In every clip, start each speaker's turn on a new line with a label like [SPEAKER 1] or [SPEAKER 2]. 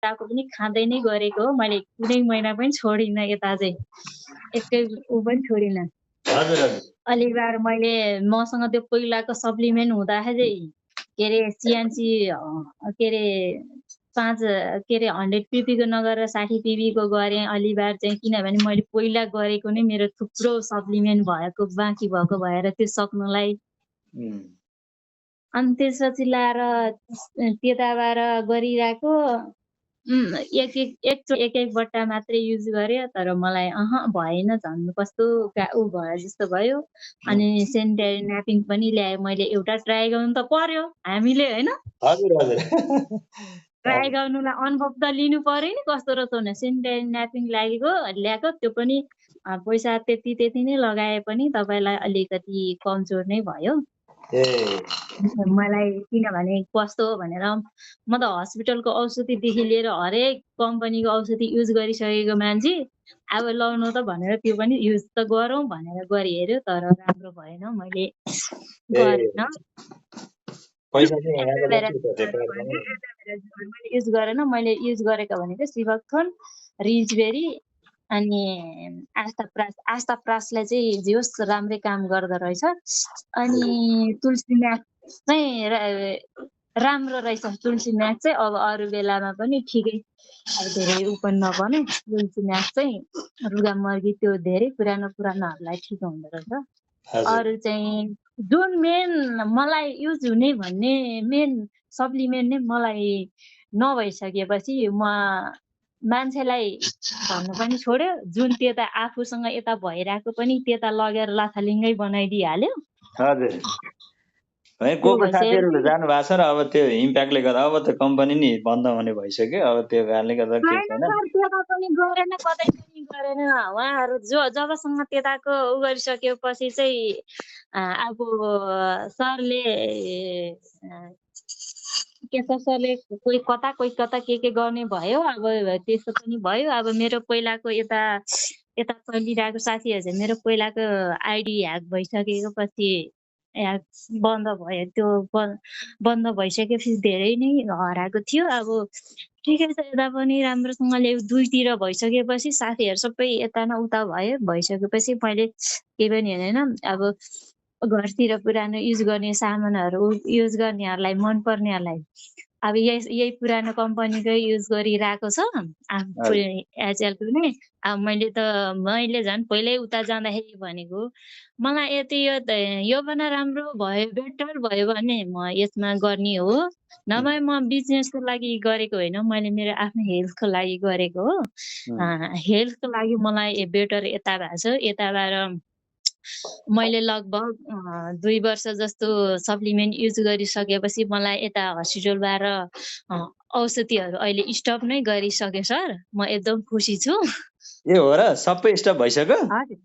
[SPEAKER 1] यताको पनि खाँदै नै गरेको हो। मैले कुनै महिना पनि छोडिनँ यता चाहिँ। एकै ऊ पनि छोडिनँ।
[SPEAKER 2] हजुर हजुर
[SPEAKER 1] अलिबार मैले मसँग त्यो पहिलाको सप्लिमेन्ट हुँदाखेरि के अरे सिएनसी के अरे 100 पिपीको नगरेर 60 पिपीको गरेँ अलिबार चाहिँ। किनभने मैले पहिला गरेको नै मेरो थुप्रो सप्लिमेन्ट भएको बाँकी भएको भएर त्यो सक्नलाई। अनि त्यसपछि लाएर त्यताबाट गरिरहेको एक बट्टा मात्रै युज गर्यो। तर मलाई भएन, झन् कस्तो ऊ भयो जस्तो भयो। अनि सेनिटरी न्यापिङ पनि ल्याएँ मैले। एउटा ट्राई गर्नु त पर्यो हामीले होइन,
[SPEAKER 2] हजुर हजुर
[SPEAKER 1] ट्राई गर्नुलाई अनुभव त लिनु पर्यो नि कस्तो रहेछ भने। सेनिटरी न्यापिङ ल्याएको त्यो पनि पैसा त्यति नै लगाए पनि तपाईँलाई अलिकति कमजोर नै भयो। मलाई किनभने कस्तो हो भनेर म त हस्पिटलको औषधिदेखि लिएर हरेक कम्पनीको औषधि युज गरिसकेको मान्छे। अब लाउनु त भनेर त्यो पनि युज त गरौँ भनेर गरी हेऱ्यो, तर राम्रो भएन, मैले गरेन। मैले युज गरेन। मैले युज गरेको भनेको सिभक्थोन, रिजबेरी अनि आस्ताप्रासलाई चाहिँ जे होस् राम्रै काम गर्दो रहेछ। अनि तुलसी म्याक चाहिँ राम्रो रहेछ। तुलसी म्याक चाहिँ अब अरू बेलामा पनि ठिकै, अब धेरै ऊ पनि नभनौँ। तुलसी म्याक चाहिँ रुगामर्गी त्यो धेरै पुरानोहरूलाई ठिक हुँदो रहेछ। अरू चाहिँ जुन मेन मलाई युज हुने भन्ने मेन सप्लिमेन्ट नै मलाई नभइसकेपछि म मान्छेलाई भन्नु पनि छोड्यो। जुन त्यता आफूसँग यता भइरहेको पनि त्यता लगेर लाथालिङ्गै बनाइदिइहाल्यो।
[SPEAKER 2] हजुर को साथीहरू जानु भएको छ र अब त्यो इम्प्याक्टले गर्दा अब त कम्पनी नि बन्द हुने भइसक्यो। अब त्यो कारणले गर्दा के छैन,
[SPEAKER 1] त्यता पनि गरेन, कतै पनि गरेन। उहाँहरू जबसम्म त्यताको उ गरिसकेपछि चाहिँ अब सरले सरले कोही कता के गर्ने भयो। अब त्यस्तो पनि भयो। अब मेरो पहिलाको यता चलिरहेको साथीहरू चाहिँ मेरो पहिलाको आइडी ह्याक भइसकेको पछि बन्द भयो। त्यो बन्द भइसकेपछि धेरै नै हराएको थियो। अब ठिकै छ, यता पनि राम्रोसँगले दुईतिर भइसकेपछि साथीहरू सबै यता न उता भइसकेपछि मैले केही पनि हेरेन। अब घरतिर पुरानो युज गर्ने सामानहरू युज गर्नेहरूलाई मनपर्नेहरूलाई अब यही पुरानो कम्पनीकै युज गरिरहेको छ आफू एचएलको नै। अब मैले झन् पहिल्यै उता जाँदाखेरि भनेको मलाई यति यो पनि राम्रो भयो, बेटर भयो भने म यसमा गर्ने हो। नभए म बिजनेसको लागि गरेको होइन, मैले मेरो आफ्नो हेल्थको लागि गरेको हो। हेल्थको लागि मलाई बेटर यता भएको छ। यताबाट मैले लगभग 2 वर्ष जस्तो सप्लिमेन्ट युज गरिसकेपछि मलाई यता हस्पिटलबाट औषधिहरू अहिले स्टप नै गरिसके सर। म एकदम खुसी छु।
[SPEAKER 2] ए हो र, सबै स्टप भइसक्यो?
[SPEAKER 1] हजुर,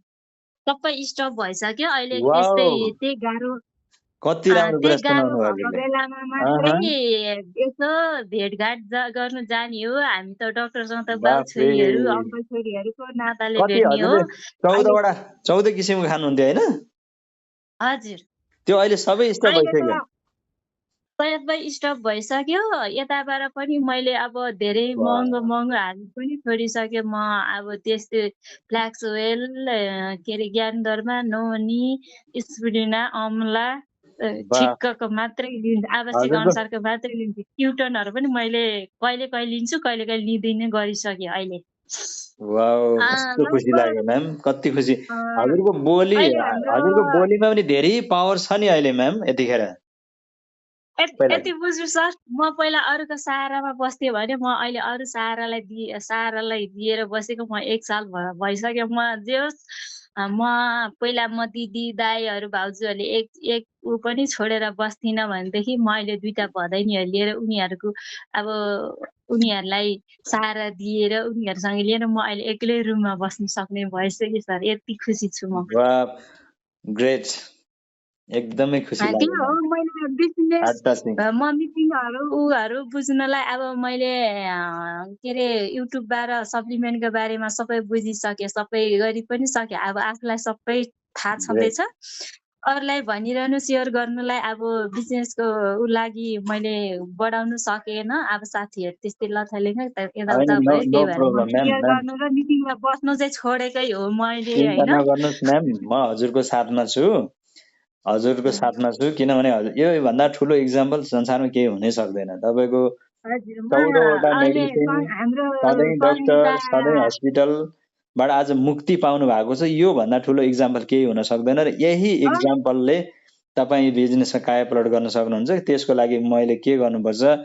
[SPEAKER 1] सबै स्टप भइसक्यो। अहिले त्यही गाह्रो
[SPEAKER 2] कति राम्रो कुरा सुनाउनु
[SPEAKER 1] भएको बेलामा मात्रै यसो भेटघाट गर्नु जाने हो। हामी त डक्टरसँग त बाउ छोरीहरू अङ्कल छोरीहरूको नाताले भेट्ने हो।
[SPEAKER 2] 14 किसिमको खानुहुन्थ्यो होइन?
[SPEAKER 1] हजुर,
[SPEAKER 2] त्यो अहिले सबै स्टप भइसक्यो।
[SPEAKER 1] सबै स्टप भइसक्यो। यताबाट पनि मैले अब धेरै महँगो हाल्नु पनि छोडिसक्यो। म अब त्यस्तै फ्ल्याक्स ओइल के अरे ज्ञानदरमा, नोनी, स्पुडिना, अमला ठिक्कको मात्रै लिन्छु, आवश्यक अनुसारको मात्रै लिन्छु। क्युटनहरू पनि मैले कहिले लिन्छु, कहिले लिँदैन गरिसकेँ अहिले।
[SPEAKER 2] कस्तो खुसी लाग्यो म्याम, कति खुसी। हजुरको बोलीमा पनि धेरै पावर छ नि अहिले म्याम यतिखेर।
[SPEAKER 1] यति बुझ्नु सर, म पहिला अरूको सहारामा बस्थेँ भने म अहिले अरू सहारालाई दिएर बसेको म 1 साल भइसक्यो। म जे होस् म पहिला म दिदी दाईहरू भाउजूहरूले एक ऊ पनि छोडेर बस्थिनँ भनेदेखि म अहिले 2टा भदैनीहरू लिएर उनीहरूलाई सहारा दिएर उनीहरूसँग लिएर म अहिले एक्लै रुममा बस्न सक्ने भइसक्यो सर। यति खुसी छु म।
[SPEAKER 2] ग्रेट, एकदमै खुसी लाग्यो।
[SPEAKER 1] म मिटिङहरू बुझ्नलाई अब मैले के अरे युट्युबबाट सप्लिमेन्टको बारेमा सबै बुझिसकेँ, सबै गरी पनि सकेँ। अब आफूलाई सबै थाहा छँदैछ। अरूलाई भनिरहनु सेयर गर्नुलाई अब बिजनेसको लागि मैले बढाउनु सकेन अब साथीहरू त्यस्तै लथालिङ यताउता भयो
[SPEAKER 2] नो
[SPEAKER 1] त्यही भएर म
[SPEAKER 2] प्रब्लम म्याम
[SPEAKER 1] सेयर
[SPEAKER 2] म्याम
[SPEAKER 1] गर्नु र मिटिङमा बस्नु चाहिँ छोडेकै हो मैले
[SPEAKER 2] चिन्ता
[SPEAKER 1] होइन
[SPEAKER 2] नगर्नुहोस् म्याम म हजुरको साथमा छु किनभने यो भन्दा ठुलो इक्जाम्पल संसारमा केही हुनै सक्दैन तपाईको
[SPEAKER 1] हजुर म
[SPEAKER 2] 14वटा
[SPEAKER 1] अहिले
[SPEAKER 2] मेडिसिन
[SPEAKER 1] हाम्रो
[SPEAKER 2] सधैँ
[SPEAKER 1] सरिता
[SPEAKER 2] डाक्टर सधैँ हस्पिटलबाट आज मुक्ति पाउनु भएको छ यो भन्दा ठुलो इक्जाम्पल केही हुन सक्दैन र यही इक्जाम्पलले तपाईँ बिजनेसमा कायापलट गर्न सक्नुहुन्छ त्यसको लागि मैले के गर्नुपर्छ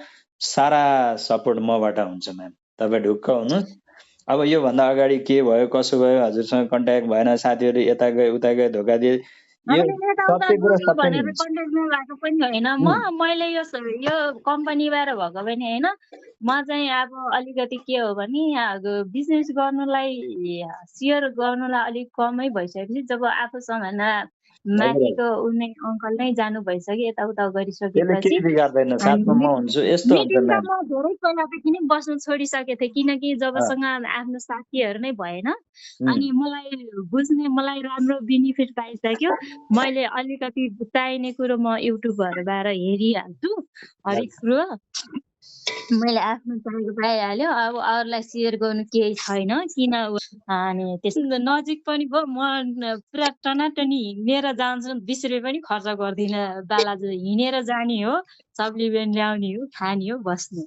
[SPEAKER 2] सारा सपोर्ट मबाट हुन्छ म्याम तपाईँ ढुक्क हुनुहोस् अब यो भन्दा अगाडि के भयो कसो भयो हजुरसँग कन्ट्याक्ट भएन साथीहरू यता गए उता गए धोका दिए यो सबै कुरा सत्य नै
[SPEAKER 1] भनेर कन्ट्याक्टमा भएको पनि होइन मैले यो कम्पनीबाट भएको पनि होइन म चाहिँ अब अलिकति के हो भने बिजनेस गर्नुलाई सेयर गर्नुलाई अलिक कमै भइसकेपछि जब आफूसँग माथिको उनी अङ्कल नै जानु भइसक्यो यताउता गरिसकेपछि मिटिङमा म धेरै पहिलादेखि नै बस्नु छोडिसकेको थिएँ किनकि जबसँग आफ्नो साथीहरू नै भएन अनि मलाई राम्रो बेनिफिट पाइसक्यो मैले अलिकति चाहिने कुरो म युट्युबहरूबाट हेरिहाल्छु हरेक कुरो मैले आफ्नो चाहिएको पाइहाल्यो अब अरूलाई सेयर गर्नु केही छैन किन अनि त्यस नजिक पनि भयो म पुरा टनाटनी हिँडेर जान्छु 20 रुपियाँ पनि खर्च गर्दिनँ बालाजु हिँडेर जाने हो सप्लिमेन्ट ल्याउने हो खाने हो बस्ने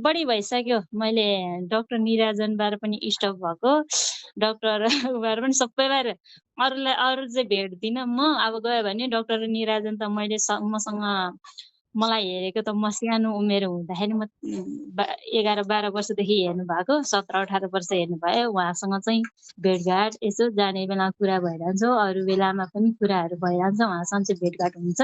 [SPEAKER 1] बढी भइसक्यो मैले डाक्टर निराजनबाट पनि स्टप भएको डाक्टरबाट पनि सबैबाट अरू चाहिँ भेट्दिनँ म अब गयो भने डाक्टर निराजन त मसँग मलाई हेरेको त म सानो उमेर हुँदाखेरि म 11-12 वर्षदेखि हेर्नु भएको 17-18 वर्ष हेर्नु भयो उहाँसँग चाहिँ भेटघाट यसो जाने बेला कुरा भइरहन्छ अरू बेलामा पनि कुराहरू भइरहन्छ उहाँसँग चाहिँ भेटघाट हुन्छ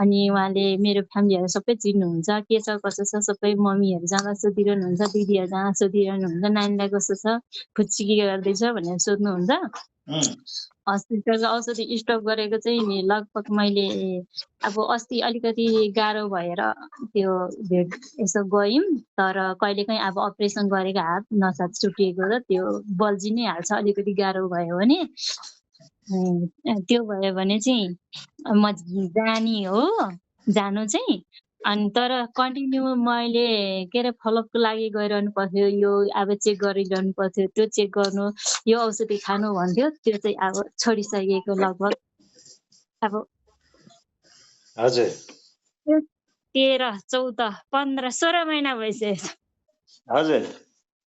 [SPEAKER 1] अनि उहाँले मेरो फ्यामिलीहरू सबै चिन्नुहुन्छ के छ कसो छ सबै मम्मीहरू जाँदा सोधिरहनुहुन्छ दिदीहरू जाँदा सोधिरहनुहुन्छ नानीलाई कस्तो छ खुच्ची के गर्दैछ भनेर सोध्नुहुन्छ हस्पिटलको औषधि स्टप गरेको चाहिँ नि लगभग मैले अब अस्ति अलिकति गाह्रो भएर त्यो भेट यसो गयौँ तर कहिलेकाहीँ अब अपरेसन गरेको हात नसा छुटिएको र त्यो बल्झी नै हाल्छ अलिकति गाह्रो भयो भने त्यो भयो भने चाहिँ म जाने हो जानु चाहिँ अनि तर कन्टिन्यू मैले के अरे फलोअपको लागि गइरहनु पर्थ्यो यो अब चेक गरिरहनु पर्थ्यो त्यो चेक गर्नु यो औषधि खानु भन्थ्यो त्यो चाहिँ अब छोडिसकेको लगभग अब
[SPEAKER 2] हजुर
[SPEAKER 1] 13, 14, 15, 16 महिना भइसक्यो
[SPEAKER 2] हजुर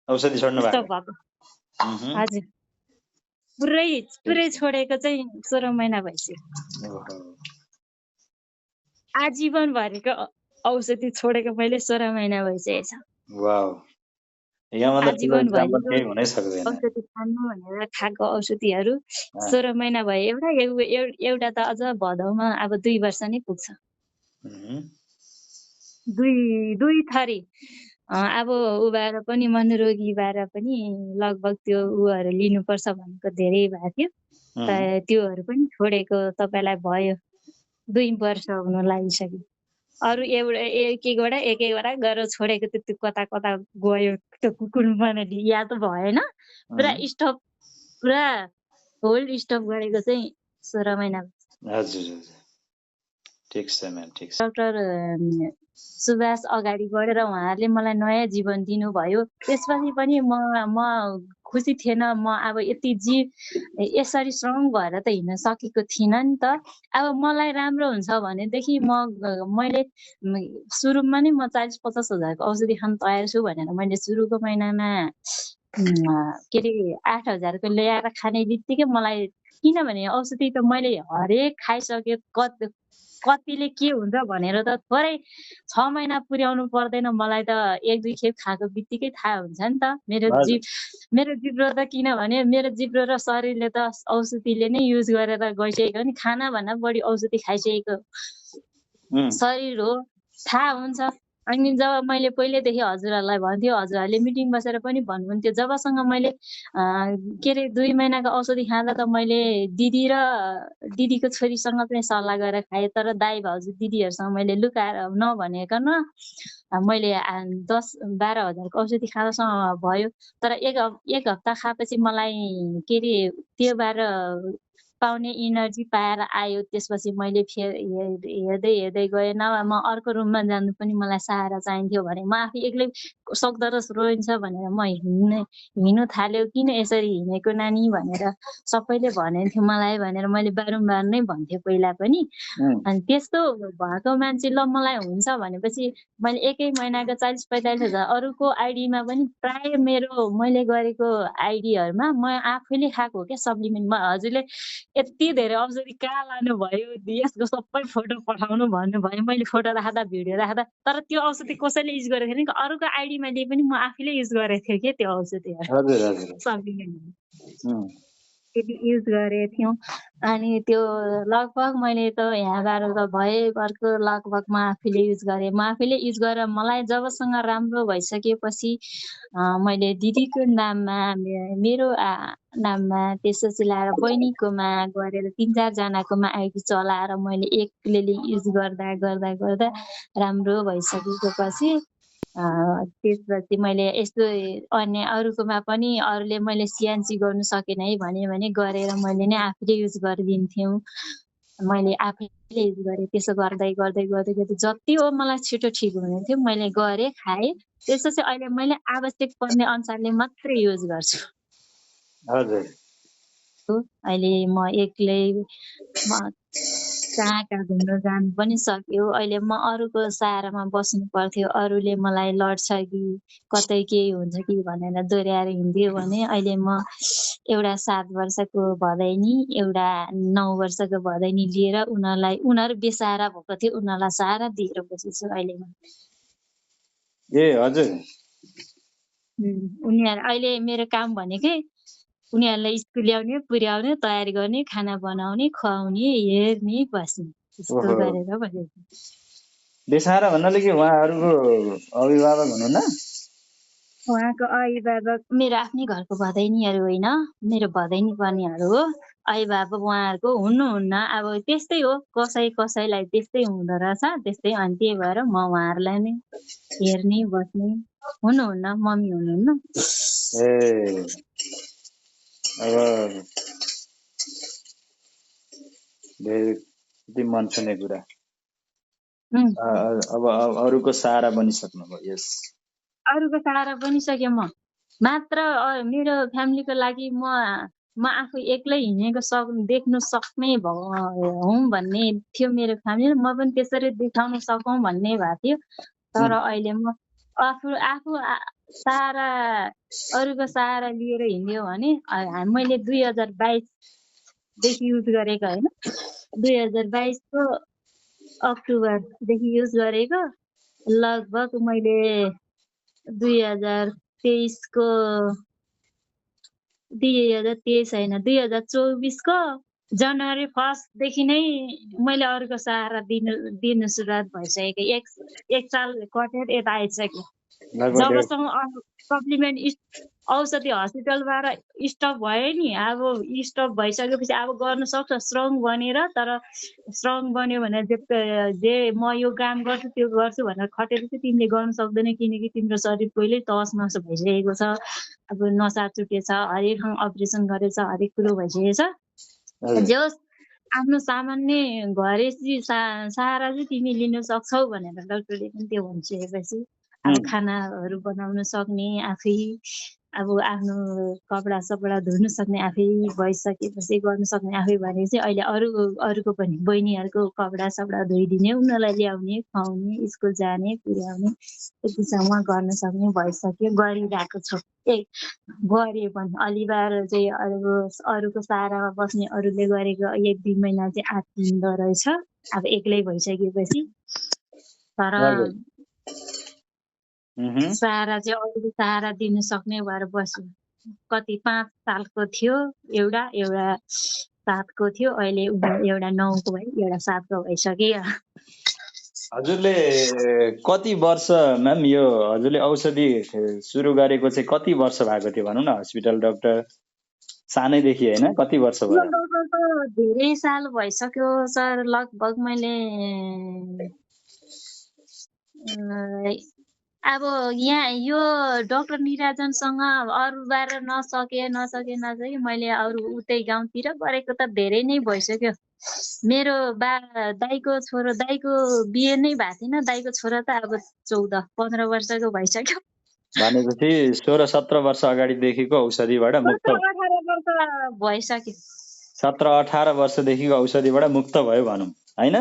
[SPEAKER 2] औषधि छोड्नु भएको
[SPEAKER 1] हजुर पुरै छोडेको चाहिँ 16 महिना भइसक्यो आजीवन भरेको औषधि छोडेको मैले 16 महिना भइसकेछ आजीवन भरेको औषधि खानु भनेर खाएको औषधिहरू 16 महिना भयो एउटा त अझ भदौमा अब 2 वर्ष नै पुग्छ दुई थरी अब उबाट पनि मनोरोगीबाट पनि लगभग त्यो उहरू लिनुपर्छ भनेको धेरै भएको थियो त्योहरू पनि छोडेको तपाईँलाई भयो 2 वर्ष हुन लागिसक्यो अरू एक-एकवटा गरेर छोडेको त्यो कता गयो त्यो कुकुर बनाले याद भएन पुरा स्टप पुरा होल्ड स्टप गरेको चाहिँ 16 महिना
[SPEAKER 2] हजुर ठीक छ म्याम ठीक छ
[SPEAKER 1] डाक्टर सुभाष अगाडि बढेर उहाँहरूले मलाई नयाँ जीवन दिनुभयो त्यसपछि पनि म खुसी थिएन म अब यति यसरी स्ट्रङ भएर त हिँड्न सकेको थिइनँ नि त अब मलाई राम्रो हुन्छ भनेदेखि मैले सुरुमा नै म 40-50 हजारको औषधि खान तयार छु भनेर मैले सुरुको महिनामा के अरे 8,000 को ल्याएर खाने बित्तिकै मलाई किनभने औषधि त मैले हरेक खाइसके कतिले के हुन्छ भनेर त थोरै 6 महिना पुर्याउनु पर्दैन मलाई त 1-2 खेप खाएको बित्तिकै थाहा हुन्छ नि त मेरो जिब्रो त किनभने मेरो जिब्रो र शरीरले त औषधिले नै युज गरेर गइसकेको नि खाना भन्दा बढी औषधि खाइसकेको शरीर हो थाहा हुन्छ अनि जब मैले पहिलेदेखि हजुरहरूलाई भन्थ्यो, हजुरहरूले मिटिङ बसेर पनि भन्नुहुन्थ्यो। जबसँग मैले के अरे 2 महिनाको औषधि खाँदा त मैले दिदी र दिदीको छोरीसँग चाहिँ सल्लाह गरेर खाएँ। तर दाइ भाउजू दिदीहरूसँग मैले लुकाएर नभनिकन मैले 10-12 हजारको औषधि खाँदासँग भयो। तर एक हप्ता खाएपछि मलाई के अरे त्यो बार पाउने इनर्जी पाएर आयो। त्यसपछि मैले हेर्दै गएँ। नभए म अर्को रुममा जानु पनि मलाई सहारा चाहिन्थ्यो भने म आफै एक्लै सक्दो रोइन्छ भनेर म हिँड्नु थाल्यो। किन यसरी हिँडेको नानी भनेर सबैले भन्थ्यो मलाई भनेर मैले बारम्बार नै भन्थेँ पहिला पनि। अनि त्यस्तो भएको मान्छे ल मलाई हुन्छ भनेपछि मैले 1 महिनाको 40-45 हजार अरूको आइडीमा पनि प्राय मैले गरेको आइडीहरूमा म आफैले खाएको हो क्या सप्लिमेन्ट। हजुरले यति धेरै औषधि कहाँ लानुभयो, यसको सबै फोटो पठाउनु भन्नुभयो। मैले फोटो राख्दा भिडियो राख्दा तर त्यो औषधि कसैले युज गरेको थिएन। अरूको आइडीमा लिए पनि म आफैले युज गरेको थिएँ क्या त्यो औषधिहरू सप्लिमेन्ट त्यति युज गरेको थियौँ। अनि त्यो लगभग मैले त यहाँबाट त भएभरको लगभग म आफैले युज गरेँ। म आफैले युज गरेर मलाई जबसँग राम्रो भइसकेपछि मैले दिदीको नाममा मेरो नाममा त्यसपछि लाएर बहिनीकोमा गरेर 3-4 जनाकोमा आइडी चलाएर मैले एक्लैले युज गर्दा राम्रो भइसकेपछि त्यसपछि मैले यस्तो अन्य अरूकोमा पनि अरूले मैले सिएनसी गर्नु सकेन है भने गरेर मैले नै आफैले युज गरिदिन्थ्यौँ। मैले आफैले युज गरेँ। त्यसो गर्दै जति हो मलाई छिटो ठिक हुने थियो मैले गरेँ, खाएँ। त्यसपछि अहिले मैले आवश्यक पर्ने अनुसारले मात्रै युज गर्छु।
[SPEAKER 2] हजुर।
[SPEAKER 1] अहिले म एक्लै कहाँ घुम्न जानु पनि सक्यो। अहिले म अरूको सहारामा बस्नु पर्थ्यो। अरूले मलाई लड्छ कि कतै केही हुन्छ कि भनेर दोहोऱ्याएर हिँड्दियो भने अहिले म एउटा 7 वर्षको भदैनी, एउटा 9 वर्षको भदैनी लिएर उनीहरू बेसहारा भएको थियो, उनीहरूलाई सहारा दिएर बसेछु अहिले म।
[SPEAKER 2] ए हजुर।
[SPEAKER 1] उनीहरू अहिले मेरो काम भनेकै उनीहरूलाई स्कुल ल्याउने, पुर्याउने, तयारी गर्ने, खाना बनाउने, खुवाउने, हेर्ने, बस्ने यस्तो गरेर बसेको।
[SPEAKER 2] बेसहारा भन्नाले के उहाँहरूको अभिभावक हुनुहुन्न?
[SPEAKER 1] उहाँको अभिभावक मेरो आफ्नै घरको भदैनीहरू होइन, मेरो भदैनी पर्नेहरू हो। अभिभावक उहाँहरूको हुनुहुन्न। अब त्यस्तै हो, कसैलाई त्यस्तै हुँदो रहेछ। त्यस्तै अनि त्यही भएर म उहाँहरूलाई नै हेर्ने, बस्ने हुनुहुन्न, मम्मी हुनुहुन्न।
[SPEAKER 2] ए अब धेरै मन छुने कुरा। अब अरूको सहारा बनिसक्नुभयो। यस,
[SPEAKER 1] अरूको सहारा बनिसकेँ म। मात्र मेरो फ्यामिलीको लागि म आफू एक्लै हिँडेको देख्नु सक्ने हुँ भन्ने थियो मेरो फ्यामिली। म पनि त्यसरी देखाउन सकौँ भन्ने भएको थियो। तर अहिले म आफू सहारा अरूको सहारा लिएर हिँड्यो भने मैले 2022 देखि युज गरेको होइन, 2022 को अक्टोबरदेखि युज गरेको। लगभग मैले 2023 को 2023 होइन 2024 को जनवरी 1 देखि नै मैले अरूको सहारा दिनु सुरुवात भइसकेको। एक साल कटेर यता आइसक्यो। जबसम्म सप्लिमेन्ट औषधि हस्पिटलबाट स्टप भयो नि, अब स्टप भइसकेपछि अब गर्न सक्छ स्ट्रङ बनेर। तर स्ट्रङ बन्यो भने जे म यो काम गर्छु त्यो गर्छु भनेर खटेर चाहिँ तिमीले गर्न सक्दैन, किनकि तिम्रो शरीर पहिल्यै तहस नहस भइसकेको छ। अब नसा चुटेछ, हरेक ठाउँ अपरेसन गरेछ, हरेक कुरो भइसकेको छ। जे होस् आफ्नो सामान्य घरेसी सहारा चाहिँ तिमी लिन सक्छौ भनेर डाक्टरले पनि त्यो भनिसकेपछि अब खानाहरू बनाउन सक्ने आफै, अब आफ्नो कपडा सपडा धुनु सक्ने आफै भइसकेपछि गर्न सक्ने आफै भने चाहिँ अहिले अरूको पनि बहिनीहरूको कपडा सपडा धोइदिने, उनीहरूलाई ल्याउने, खुवाउने, स्कुल जाने, पुर्याउने त्यतिसम्म गर्न सक्ने भइसक्यो। गरिरहेको छु। गरे पनि अलिबार चाहिँ अरूको सहारामा बस्ने अरूले गरेको 1-2 महिना चाहिँ आत्तिँदो रहेछ अब एक्लै भइसकेपछि। तर सहारा चाहिँ अरूको सहारा दिन सक्ने भएर बस्यो। कति 5 सालको थियो एउटा 7 को थियो, अहिले एउटा 9 को भयो, एउटा 7 को भइसक्यो।
[SPEAKER 2] हजुरले कति वर्ष म्याम यो हजुरले औषधि सुरु गरेको चाहिँ कति वर्ष भएको थियो भनौँ न हस्पिटल डाक्टर सानैदेखि होइन कति वर्ष भयो
[SPEAKER 1] डक्टर त धेरै साल भइसक्यो सर लगभग मैले अब यहाँ यो डाक्टर निराजनसँग अरूबार नसके मैले अरू उतै गाउँतिर गरेको त धेरै नै भइसक्यो मेरो दाइको बिहे नै भएको थिएन दाइको छोरा त अब 14-15 वर्षको भइसक्यो
[SPEAKER 2] भनेपछि 16-17 वर्ष अगाडिदेखिको औषधिबाट मुक्त
[SPEAKER 1] 17-18 वर्ष भइसक्यो
[SPEAKER 2] 17-18 वर्षदेखिको औषधिबाट मुक्त भयो भनौँ होइन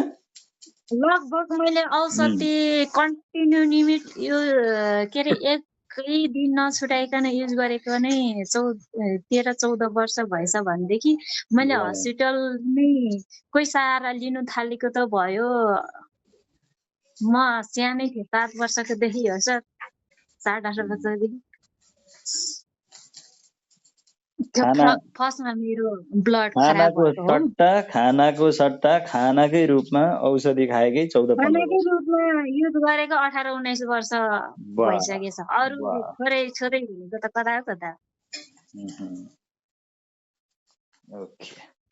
[SPEAKER 1] लगभग मैले औषधि कन्टिन्यू निमिट यो के अरे एकै दिन नछुटाइकन युज गरेको नै 13-14 वर्ष भएछ भनेदेखि मैले हस्पिटल नै कोही सहारा लिनु थालेको त भयो म सानै थिएँ 7 वर्षको देखि हो सर 7-8 वर्षदेखि फर्स्टमा मेरो ब्लड खराब
[SPEAKER 2] खानाको सट्टा खानाकै रूपमा औषधि खाएकै 14-15
[SPEAKER 1] खानाकै रूपमा युज गरेको 18-19 वर्ष भइसकेछ अरू छोरै भनेको त कता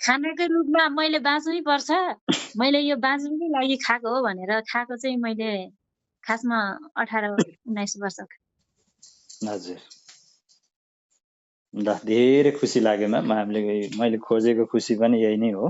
[SPEAKER 1] खानाकै रूपमा मैले बाँच्नै पर्छ मैले यो बाँच्नुकै लागि खाएको हो भनेर खाएको चाहिँ मैले खासमा 18-19 वर्ष
[SPEAKER 2] हजुर ल धेरै खुसी लाग्यो म्याम मैले खोजेको खुसी पनि यही नै हो